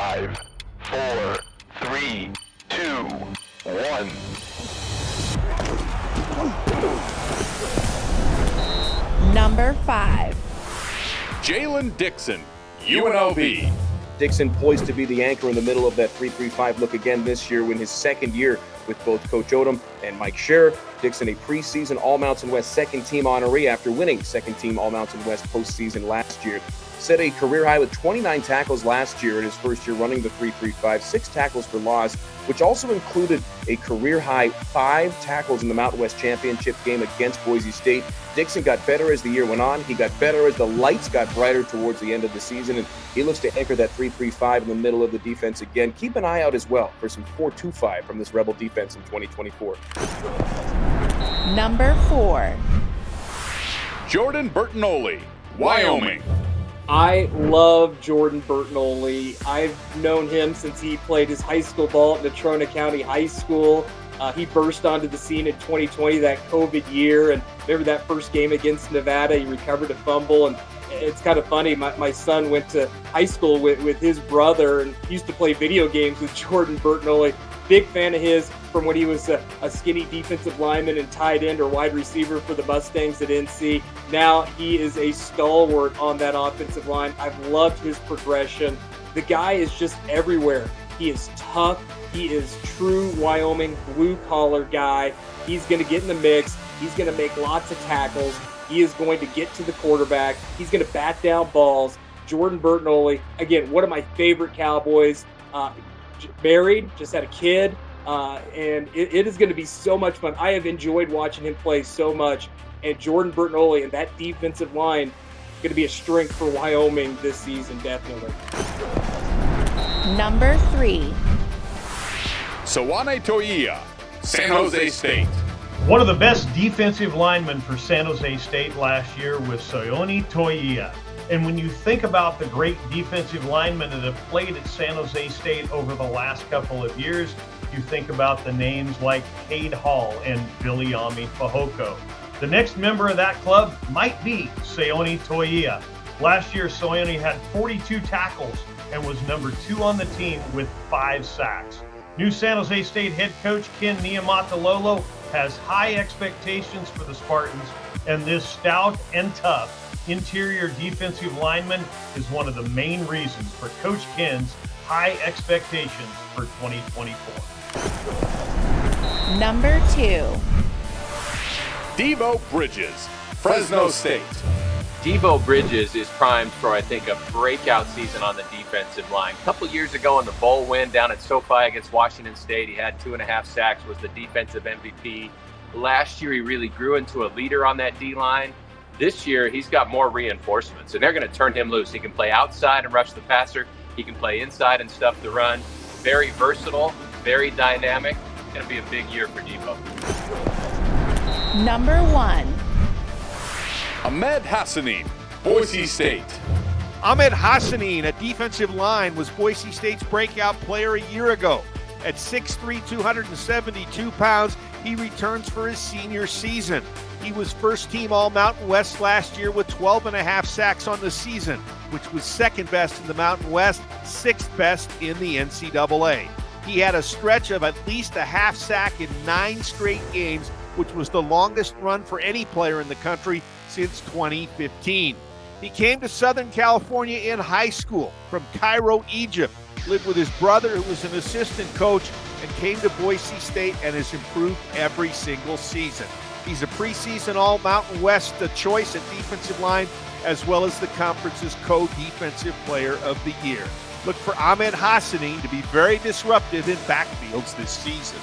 5, 4, 3, 2, 1. Number 5. Jalen Dixon, UNLV. Dixon poised to be the anchor in the middle of that 3-3-5 look again this year in his second year with both Coach Odom and Mike Scherer. Dixon, a preseason All-Mountain West second-team honoree after winning second-team All-Mountain West postseason last year. Set a career high with 29 tackles last year in his first year running the 3-3-5, 6 tackles for loss, which also included a career high 5 tackles in the Mountain West Championship game against Boise State. Dixon got better as the year went on. He got better as the lights got brighter towards the end of the season, and he looks to anchor that 3-3-5 in the middle of the defense again. Keep an eye out as well for some 4-2-5 from this Rebel defense in 2024. Number 4. Jordan Bertinoli, Wyoming. I love Jordan Bertinoli. I've known him since he played his high school ball at Natrona County High School. He burst onto the scene in 2020, that COVID year, and remember that first game against Nevada, he recovered a fumble, and it's kind of funny. My son went to high school with his brother and used to play video games with Jordan Bertinoli. Big fan of his from when he was a skinny defensive lineman and tight end or wide receiver for the Mustangs at NC. Now he is a stalwart on that offensive line. I've loved his progression. The guy is just everywhere. He is tough. He is true Wyoming blue-collar guy. He's going to get in the mix. He's going to make lots of tackles. He is going to get to the quarterback. He's going to bat down balls. Jordan Bertinoli, again, one of my favorite Cowboys. Married, just had a kid, and it is going to be so much fun. I have enjoyed watching him play so much, and Jordan Bertinoli and that defensive line going to be a strength for Wyoming this season, definitely. Number 3. Sawane Toia, San Jose State. One of the best defensive linemen for San Jose State last year was Sawane Toia. And when you think about the great defensive linemen that have played at San Jose State over the last couple of years, you think about the names like Cade Hall and Viliami Fehoko. The next member of that club might be Sawane Toia. Last year, Sawane had 42 tackles and was number 2 on the team with 5 sacks. New San Jose State head coach Ken Niumatalolo has high expectations for the Spartans, and this stout and tough interior defensive lineman is one of the main reasons for Coach Ken's high expectations for 2024. Number 2. Devo Bridges, Fresno State. Devo Bridges is primed for, I think, a breakout season on the defensive line. A couple years ago in the bowl win down at SoFi against Washington State, he had 2.5 sacks, was the defensive MVP. Last year, he really grew into a leader on that D-line. This year, he's got more reinforcements, and they're going to turn him loose. He can play outside and rush the passer. He can play inside and stuff the run. Very versatile, very dynamic. It's going to be a big year for Devo. Number 1. Ahmed Hassanin, Boise State. Ahmed Hassanin, a defensive line, was Boise State's breakout player a year ago. At 6'3", 272 pounds, he returns for his senior season. He was first-team All-Mountain West last year with 12.5 sacks on the season, which was second best in the Mountain West, 6th best in the NCAA. He had a stretch of at least a half sack in 9 straight games, which was the longest run for any player in the country since 2015. He came to Southern California in high school from Cairo, Egypt, lived with his brother who was an assistant coach, and came to Boise State and has improved every single season. He's a preseason All-Mountain West choice at defensive line, as well as the conference's co-defensive player of the year. Look for Ahmed Hassanin to be very disruptive in backfields this season.